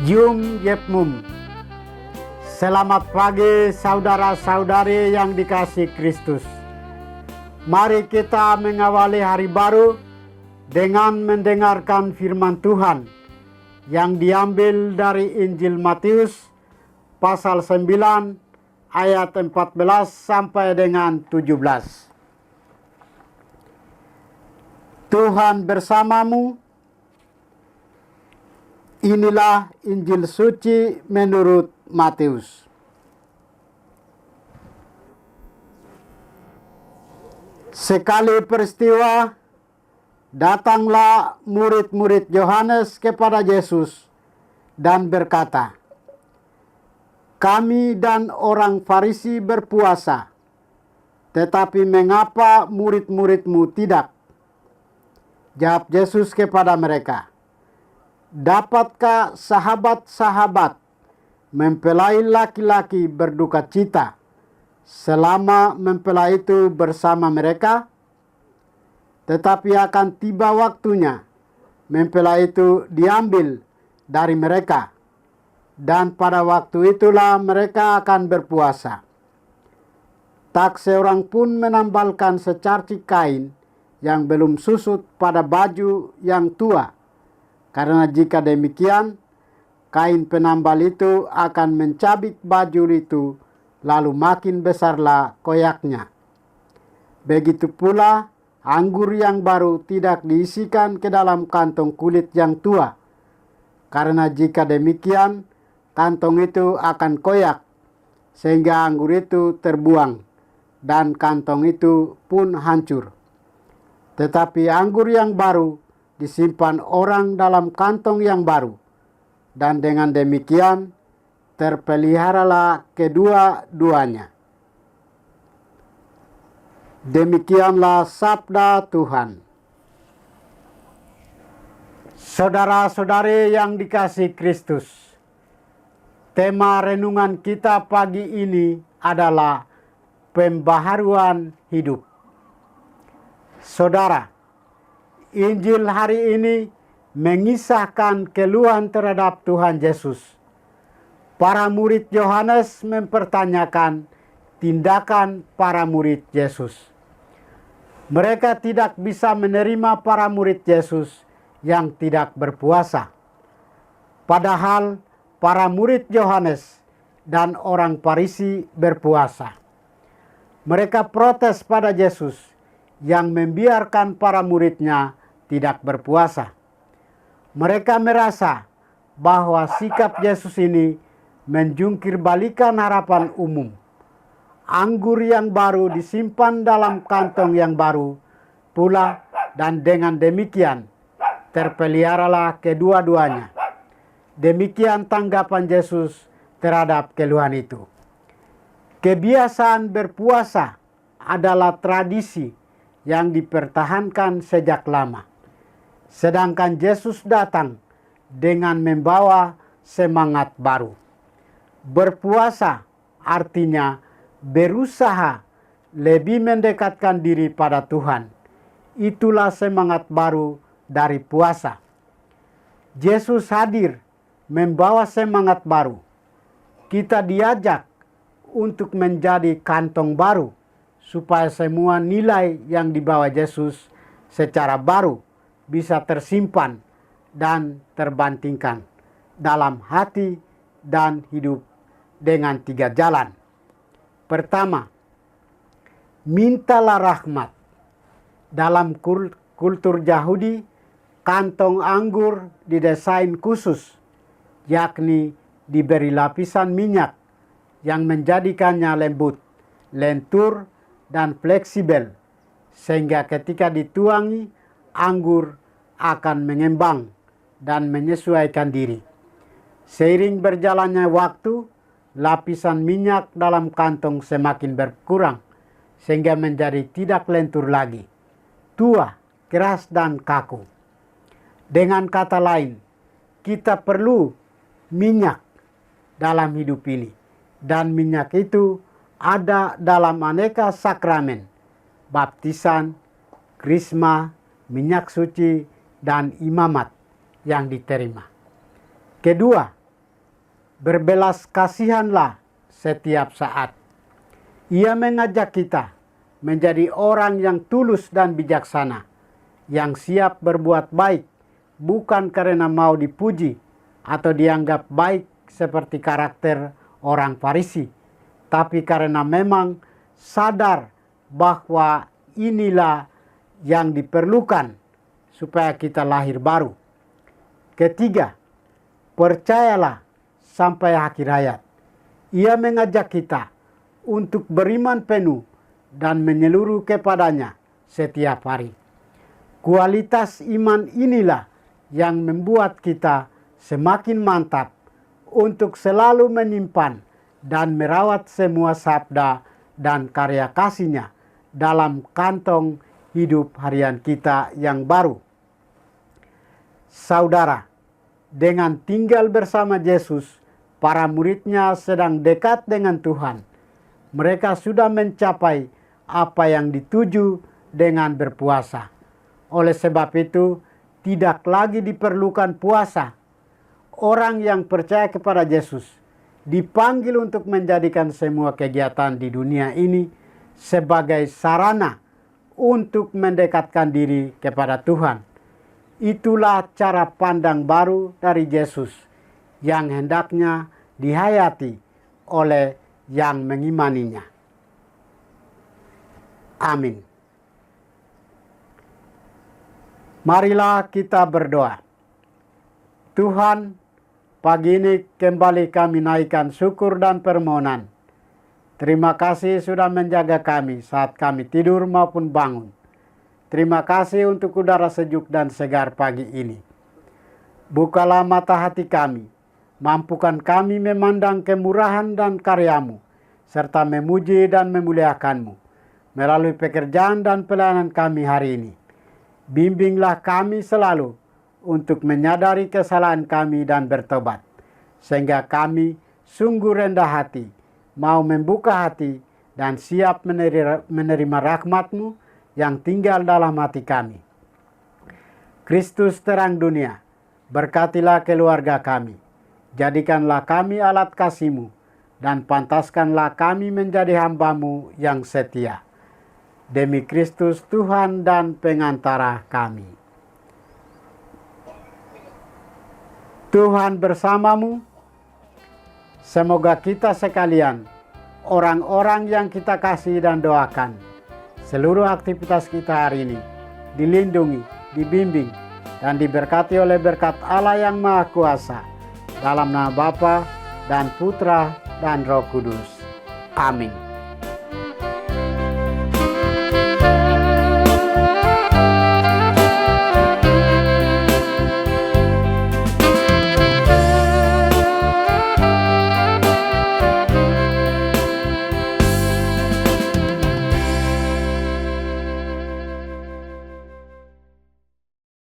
Yum Yepmum. Selamat pagi saudara-saudari yang dikasihi Kristus. Mari kita mengawali hari baru dengan mendengarkan firman Tuhan yang diambil dari Injil Matius pasal 9 ayat 14 sampai dengan 17. Tuhan bersamamu. Inilah Injil suci menurut Matius. Sekali peristiwa, datanglah murid-murid Yohanes kepada Yesus dan berkata, "Kami dan orang Farisi berpuasa, tetapi mengapa murid-muridmu tidak?" Jawab Yesus kepada mereka, "Dapatkah sahabat-sahabat mempelai laki-laki berduka cita selama mempelai itu bersama mereka? Tetapi akan tiba waktunya mempelai itu diambil dari mereka, dan pada waktu itulah mereka akan berpuasa. Tak seorang pun menambalkan secarcik kain yang belum susut pada baju yang tua, karena jika demikian, kain penambal itu akan mencabik baju itu, lalu makin besarlah koyaknya. Begitu pula, anggur yang baru tidak diisikan ke dalam kantong kulit yang tua, karena jika demikian, kantong itu akan koyak, sehingga anggur itu terbuang, dan kantong itu pun hancur. Tetapi anggur yang baru disimpan orang dalam kantong yang baru, dan dengan demikian terpeliharalah kedua-duanya." Demikianlah sabda Tuhan. Saudara-saudari yang dikasihi Kristus, tema renungan kita pagi ini adalah pembaharuan hidup. Saudara, Injil hari ini mengisahkan keluhan terhadap Tuhan Yesus. Para murid Yohanes mempertanyakan tindakan para murid Yesus. Mereka tidak bisa menerima para murid Yesus yang tidak berpuasa. Padahal para murid Yohanes dan orang Farisi berpuasa. Mereka protes pada Yesus yang membiarkan para muridnya tidak berpuasa. Mereka merasa bahwa sikap Yesus ini menjungkir balikan harapan umum. Anggur yang baru disimpan dalam kantong yang baru pula, dan dengan demikian terpeliharalah kedua-duanya. Demikian tanggapan Yesus terhadap keluhan itu. Kebiasaan berpuasa adalah tradisi yang dipertahankan sejak lama. Sedangkan Yesus datang dengan membawa semangat baru. Berpuasa artinya berusaha lebih mendekatkan diri pada Tuhan. Itulah semangat baru dari puasa. Yesus hadir membawa semangat baru. Kita diajak untuk menjadi kantong baru, supaya semua nilai yang dibawa Yesus secara baru bisa tersimpan dan terbantingkan dalam hati dan hidup dengan 3 jalan. Pertama, mintalah rahmat. Dalam kultur Yahudi, kantong anggur didesain khusus, yakni diberi lapisan minyak yang menjadikannya lembut, lentur, dan fleksibel, sehingga ketika dituangi, anggur akan mengembang dan menyesuaikan diri. Seiring berjalannya waktu, lapisan minyak dalam kantong semakin berkurang, sehingga menjadi tidak lentur lagi, tua, keras, dan kaku. Dengan kata lain, kita perlu minyak dalam hidup ini, dan minyak itu ada dalam aneka sakramen, baptisan, krisma, minyak suci, dan imamat yang diterima. Kedua, Berbelas kasihanlah setiap saat. Ia mengajak kita menjadi orang yang tulus dan bijaksana, yang siap berbuat baik, bukan karena mau dipuji atau dianggap baik seperti karakter orang Farisi, tapi karena memang sadar bahwa inilah yang diperlukan supaya kita lahir baru. Ketiga, percayalah sampai akhir hayat. Ia mengajak kita untuk beriman penuh dan menyeluruh kepadanya setiap hari. Kualitas iman inilah yang membuat kita semakin mantap untuk selalu menyimpan dan merawat semua sabda dan karya kasih-Nya dalam kantong hidup harian kita yang baru. Saudara, dengan tinggal bersama Yesus, para murid-Nya sedang dekat dengan Tuhan. Mereka sudah mencapai apa yang dituju dengan berpuasa. Oleh sebab itu, tidak lagi diperlukan puasa. Orang yang percaya kepada Yesus dipanggil untuk menjadikan semua kegiatan di dunia ini sebagai sarana untuk mendekatkan diri kepada Tuhan. Itulah cara pandang baru dari Yesus yang hendaknya dihayati oleh yang mengimaninya. Amin. Marilah kita berdoa. Tuhan, pagi ini kembali kami naikkan syukur dan permohonan. Terima kasih sudah menjaga kami saat kami tidur maupun bangun. Terima kasih untuk udara sejuk dan segar pagi ini. Bukalah mata hati kami, mampukan kami memandang kemurahan dan karya-Mu, serta memuji dan memuliakan-Mu melalui pekerjaan dan pelayanan kami hari ini. Bimbinglah kami selalu untuk menyadari kesalahan kami dan bertobat, sehingga kami sungguh rendah hati, mau membuka hati dan siap menerima rahmat-Mu yang tinggal dalam hati kami. Kristus terang dunia, berkatilah keluarga kami, jadikanlah kami alat kasih-Mu, dan pantaskanlah kami menjadi hamba-Mu yang setia. Demi Kristus Tuhan dan pengantara kami. Tuhan bersamamu. Semoga kita sekalian, orang-orang yang kita kasih dan doakan, seluruh aktivitas kita hari ini dilindungi, dibimbing, dan diberkati oleh berkat Allah yang Maha Kuasa. Dalam nama Bapa dan Putra dan Roh Kudus. Amin.